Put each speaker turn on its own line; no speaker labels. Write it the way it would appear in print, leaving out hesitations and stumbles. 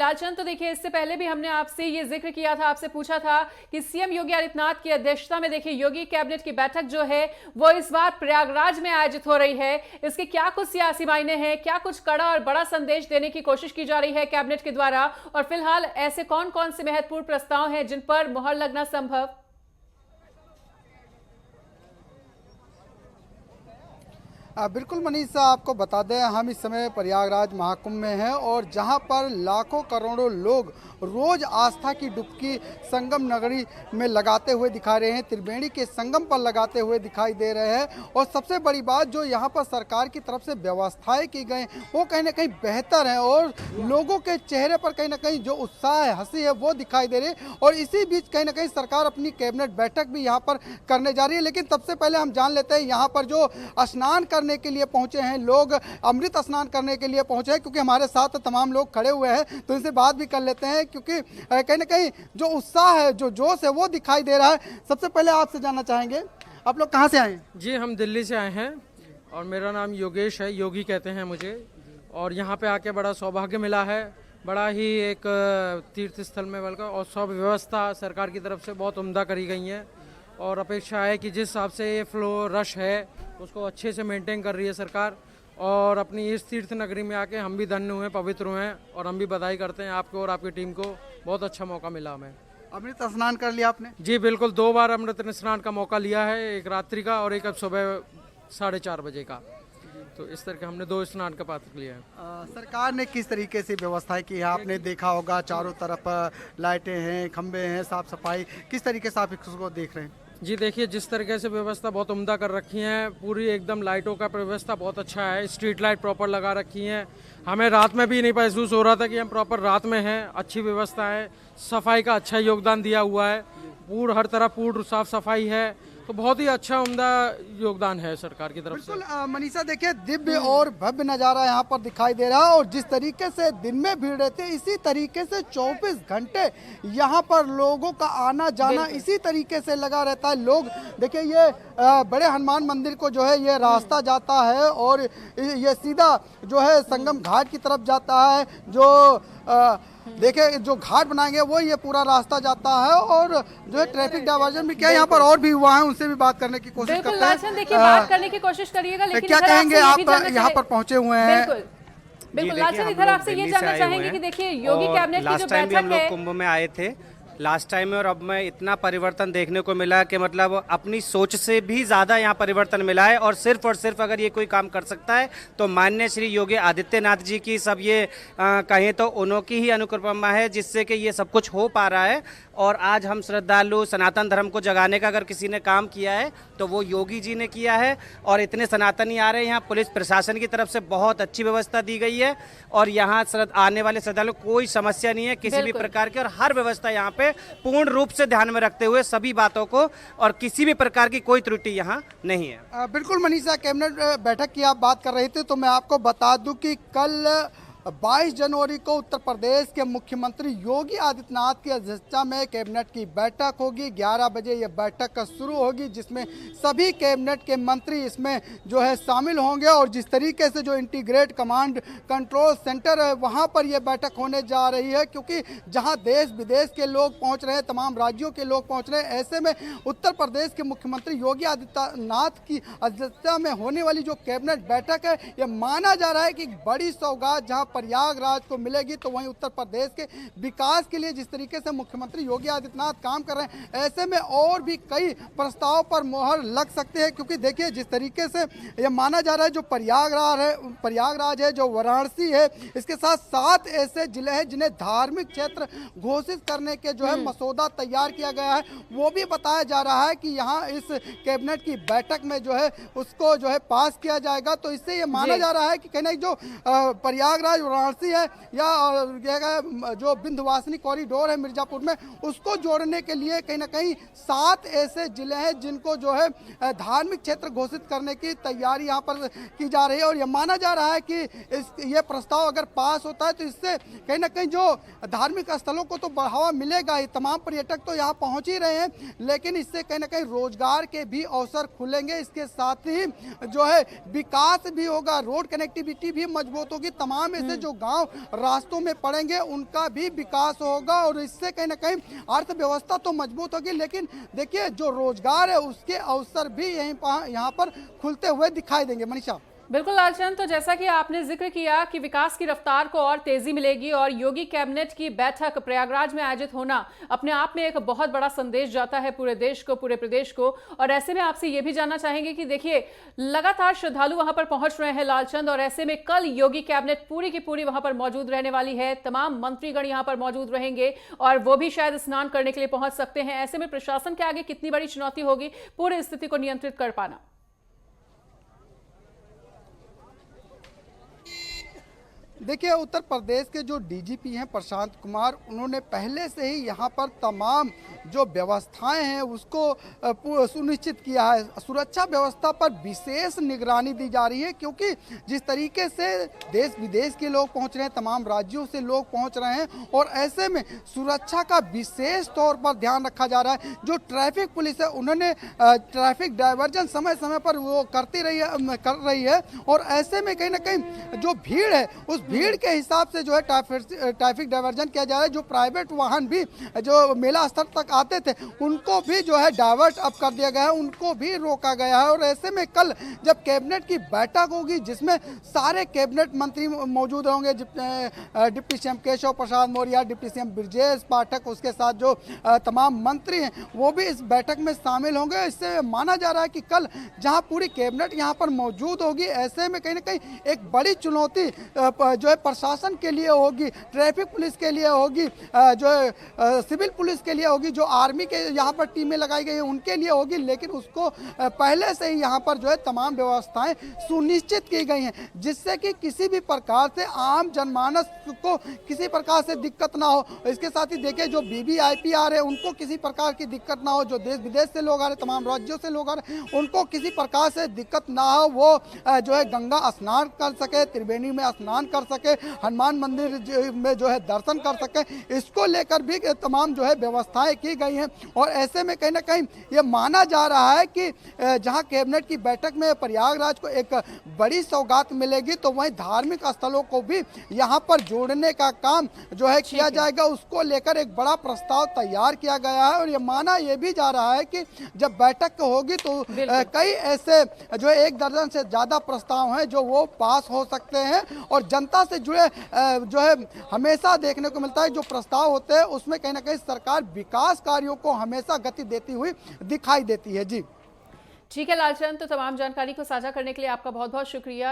लालचंद, तो देखिए इससे पहले भी हमने आपसे ये जिक्र किया था, आपसे पूछा था कि सीएम योगी आदित्यनाथ की अध्यक्षता में देखिए योगी कैबिनेट की बैठक जो है वो इस बार प्रयागराज में आयोजित हो रही है। इसके क्या कुछ सियासी मायने हैं, क्या कुछ कड़ा और बड़ा संदेश देने की कोशिश की जा रही है कैबिनेट के द्वारा, और फिलहाल ऐसे कौन कौन से महत्वपूर्ण प्रस्ताव हैं जिन पर मुहर लगना संभव?
बिल्कुल मनीषा, आपको बता दें हम इस समय प्रयागराज महाकुंभ में हैं और जहां पर लाखों करोड़ों लोग रोज आस्था की डुबकी संगम नगरी में लगाते हुए दिखा रहे हैं, त्रिवेणी के संगम पर लगाते हुए दिखाई दे रहे हैं। और सबसे बड़ी बात जो यहां पर सरकार की तरफ से व्यवस्थाएं की गई वो कहीं ना कहीं बेहतर है और लोगों के चेहरे पर कहीं ना कहीं जो उत्साह है, हंसी है, वो दिखाई दे रही है। और इसी बीच कहीं ना कहीं सरकार अपनी कैबिनेट बैठक भी यहाँ पर करने जा रही है। लेकिन सबसे पहले हम जान लेते हैं यहाँ पर जो स्नान करने के लिए पहुंचे हैं लोग, अमृत स्नान करने के लिए पहुंचे हैं, क्योंकि हमारे साथ तमाम लोग खड़े हुए हैं तो इनसे बात भी कर लेते हैं, क्योंकि कहीं ना कहीं जो उत्साह है, जो जोश है, वो दिखाई दे रहा है। सबसे पहले आपसे जानना चाहेंगे, आप लोग कहां से आए हैं?
जी, हम दिल्ली से आए हैं और मेरा नाम योगेश है, योगी कहते हैं मुझे। और यहाँ पे आके बड़ा सौभाग्य मिला है, बड़ा ही एक तीर्थ स्थल में बल्कि, और सब व्यवस्था सरकार की तरफ से बहुत उम्दा करी गई है। और अपेक्षा है कि जिस हिसाब से ये फ्लो रश है उसको अच्छे से मेंटेन कर रही है सरकार। और अपनी इस तीर्थ नगरी में आके हम भी धन्य हुए, पवित्र हुए हैं, और हम भी बधाई करते हैं आपको और आपकी टीम को। बहुत अच्छा मौका मिला हमें।
अमृत स्नान कर लिया आपने?
जी बिल्कुल, 2 बार अमृत स्नान का मौका लिया है, एक रात्रि का और एक अब सुबह 4:30 बजे का। तो इस तरह के हमने 2 स्नान का पात्र लिया है।
सरकार ने किस तरीके से व्यवस्थाएं की है? आपने देखा होगा चारों तरफ लाइटें हैं, खंबे हैं, साफ सफाई, किस तरीके से आप इसको देख रहे हैं?
जी देखिए, जिस तरीके से व्यवस्था बहुत उम्दा कर रखी है, पूरी एकदम लाइटों का व्यवस्था बहुत अच्छा है, स्ट्रीट लाइट प्रॉपर लगा रखी है। हमें रात में भी नहीं महसूस हो रहा था कि हम प्रॉपर रात में हैं। अच्छी व्यवस्था है, सफाई का अच्छा योगदान दिया हुआ है, पूर्ण हर तरफ पूर्ण साफ सफाई है, तो बहुत ही अच्छा उम्दा योगदान है सरकार की तरफ से।
बिल्कुल मनीषा, देखिए दिव्य और भव्य नज़ारा यहाँ पर दिखाई दे रहा है। और जिस तरीके से दिन में भीड़ रहती है, इसी तरीके से 24 घंटे यहाँ पर लोगों का आना जाना इसी तरीके से लगा रहता है। लोग देखिए, ये बड़े हनुमान मंदिर को जो है ये रास्ता जाता है और ये सीधा जो है संगम घाट की तरफ जाता है। जो देखिए जो घाट बनाएंगे वो ये पूरा रास्ता जाता है। और जो है ट्रैफिक डायवर्जन भी क्या यहाँ पर और भी हुआ है, उनसे भी बात करने की कोशिश करते हैं।
देखिए बात करने की कोशिश करिएगा, लेकिन
क्या कहेंगे आप यहाँ पर पहुँचे हुए हैं?
बिल्कुल लालचंद, इधर आपसे ये जानना चाहेंगे कि देखिए योगी कैबिनेट की जो बैठक है,
हम लोग कुंभ में आए थे लास्ट टाइम में, और अब में इतना परिवर्तन देखने को मिला कि मतलब अपनी सोच से भी ज़्यादा यहाँ परिवर्तन मिला है। और सिर्फ अगर ये कोई काम कर सकता है तो माननीय श्री योगी आदित्यनाथ जी की सब ये कहें तो उन्हों की ही अनुकृपा है, जिससे कि ये सब कुछ हो पा रहा है। और आज हम श्रद्धालु सनातन धर्म को जगाने का अगर किसी ने काम किया है तो वो योगी जी ने किया है। और इतने सनातनी आ रहे हैं यहाँ, पुलिस प्रशासन की तरफ से बहुत अच्छी व्यवस्था दी गई है और यहाँ आने वाले श्रद्धालु कोई समस्या नहीं है किसी भी प्रकार की। और हर व्यवस्था यहाँ पे पूर्ण रूप से ध्यान में रखते हुए सभी बातों को, और किसी भी प्रकार की कोई त्रुटि यहाँ नहीं है।
बिल्कुल मनीषा, कैबिनेट बैठक की आप बात कर रहे थे तो मैं आपको बता दूं कि कल 22 जनवरी को उत्तर प्रदेश के मुख्यमंत्री योगी आदित्यनाथ की अध्यक्षता में कैबिनेट की बैठक होगी। 11 बजे ये बैठक शुरू होगी, जिसमें सभी कैबिनेट के मंत्री इसमें जो है शामिल होंगे। और जिस तरीके से जो इंटीग्रेट कमांड कंट्रोल सेंटर है वहाँ पर ये बैठक होने जा रही है, क्योंकि जहाँ देश विदेश के लोग पहुँच रहे हैं, तमाम राज्यों के लोग पहुँच रहे हैं, ऐसे में उत्तर प्रदेश के मुख्यमंत्री योगी आदित्यनाथ की अध्यक्षता में होने वाली जो कैबिनेट बैठक है, ये माना जा रहा है कि बड़ी सौगात जहाँ प्रयागराज को मिलेगी। तो वहीं उत्तर प्रदेश के विकास के लिए जिस तरीके से मुख्यमंत्री योगी आदित्यनाथ काम कर रहे हैं, ऐसे में और भी कई प्रस्ताव पर मोहर लग सकते हैं। क्योंकि देखिए जिस तरीके से ये माना जा रहा है, जो प्रयागराज है, जो वाराणसी है, इसके साथ 7 ऐसे जिले हैं जिन्हें धार्मिक क्षेत्र घोषित करने के जो है मसौदा तैयार किया गया है। वो भी बताया जा रहा है कि यहाँ इस कैबिनेट की बैठक में जो है उसको जो है पास किया जाएगा। तो इससे ये माना जा रहा है कि कहीं जो प्रयागराज वाराणसी है या जो विंध्यवासिनी कॉरिडोर है मिर्जापुर में, उसको जोड़ने के लिए कहीं ना कहीं 7 ऐसे जिले हैं जिनको जो है धार्मिक क्षेत्र घोषित करने की तैयारी यहाँ पर की जा रही है। और यह माना जा रहा है कि ये प्रस्ताव अगर पास होता है तो इससे कहीं ना कहीं जो धार्मिक स्थलों को तो बढ़ावा मिलेगा ही, तमाम पर्यटक तो यहाँ पहुँच ही रहे हैं, लेकिन इससे कहीं ना कहीं रोजगार के भी अवसर खुलेंगे। इसके साथ ही जो है विकास भी होगा, रोड कनेक्टिविटी भी मजबूत होगी, तमाम ऐसे ऐसे जो गांव रास्तों में पड़ेंगे उनका भी विकास होगा और इससे कहीं ना कहीं अर्थव्यवस्था तो मजबूत होगी, लेकिन देखिए जो रोजगार है उसके अवसर भी यहाँ पर खुलते हुए दिखाई देंगे। मनीषा।
बिल्कुल लालचंद, तो जैसा कि आपने जिक्र किया कि विकास की रफ्तार को और तेजी मिलेगी और योगी कैबिनेट की बैठक प्रयागराज में आयोजित होना अपने आप में एक बहुत बड़ा संदेश जाता है पूरे देश को, पूरे प्रदेश को। और ऐसे में आपसे ये भी जानना चाहेंगे कि देखिए लगातार श्रद्धालु वहां पर पहुंच रहे हैं लालचंद, और ऐसे में कल योगी कैबिनेट पूरी की पूरी वहां पर मौजूद रहने वाली है, तमाम मंत्रीगण यहां पर मौजूद रहेंगे और वो भी शायद स्नान करने के लिए पहुंच सकते हैं। ऐसे में प्रशासन के आगे कितनी बड़ी चुनौती होगी पूरी स्थिति को नियंत्रित कर पाना?
देखिए उत्तर प्रदेश के जो डीजीपी हैं प्रशांत कुमार, उन्होंने पहले से ही यहाँ पर तमाम जो व्यवस्थाएं हैं उसको सुनिश्चित किया है। सुरक्षा व्यवस्था पर विशेष निगरानी दी जा रही है, क्योंकि जिस तरीके से देश विदेश के लोग पहुँच रहे हैं, तमाम राज्यों से लोग पहुँच रहे हैं, और ऐसे में सुरक्षा का विशेष तौर पर ध्यान रखा जा रहा है। जो ट्रैफिक पुलिस है उन्होंने ट्रैफिक डाइवर्जन समय समय पर वो कर रही है, और ऐसे में कहीं ना कहीं जो भीड़ है उस भीड़ के हिसाब से जो है ट्रैफिक डाइवर्जन किया जा रहा है। जो प्राइवेट वाहन भी जो मेला स्थल तक आते थे उनको भी जो है डाइवर्ट अब कर दिया गया है, उनको भी रोका गया है। और ऐसे में कल जब कैबिनेट की बैठक होगी जिसमें सारे कैबिनेट मंत्री मौजूद होंगे, deputy CM Keshav Prasad Maurya, deputy CM Brajesh Pathak, उसके साथ जो तमाम मंत्री हैं वो भी इस बैठक में शामिल होंगे। इससे माना जा रहा है कि कल जहां पूरी कैबिनेट यहां पर मौजूद होगी, ऐसे में कहीं ना कहीं एक बड़ी चुनौती जो है प्रशासन के लिए होगी, ट्रैफिक पुलिस के लिए होगी, जो है सिविल पुलिस के लिए होगी, जो आर्मी के यहाँ पर टीमें लगाई गई हैं उनके लिए होगी। लेकिन उसको पहले से ही यहाँ पर जो है तमाम व्यवस्थाएं सुनिश्चित की गई हैं, जिससे कि किसी भी प्रकार से आम जनमानस को किसी प्रकार से दिक्कत ना हो। इसके साथ ही देखिए जो वीवीआईपी आ रहे हैं उनको किसी प्रकार की दिक्कत ना हो, जो देश विदेश से लोग आ रहे हैं, तमाम राज्यों से लोग आ रहे हैं, उनको किसी प्रकार से दिक्कत ना हो, वो जो है गंगा स्नान कर सके, त्रिवेणी में स्नान कर सके, हनुमान मंदिर में जो है दर्शन कर सके, इसको लेकर भी तमाम जो है व्यवस्थाएं की गई हैं। और ऐसे में कहीं ना कहीं ये माना जा रहा है कि जहां कैबिनेट की बैठक में प्रयागराज को एक बड़ी सौगात मिलेगी, तो वहीं धार्मिक स्थलों को भी यहां पर जोड़ने का काम जो है किया जाएगा। उसको लेकर एक बड़ा प्रस्ताव तैयार किया गया है, और ये माना यह भी जा रहा है कि जब बैठक होगी तो कई ऐसे जो है 1 दर्जन से ज्यादा प्रस्ताव हैं जो वो पास हो सकते हैं। और जनता से जुड़े जो है हमेशा देखने को मिलता है जो प्रस्ताव होते हैं उसमें कहीं ना कहीं सरकार विकास कार्यों को हमेशा गति देती हुई दिखाई देती है। जी
ठीक है लालचंद, तो तमाम जानकारी को साझा करने के लिए आपका बहुत बहुत शुक्रिया।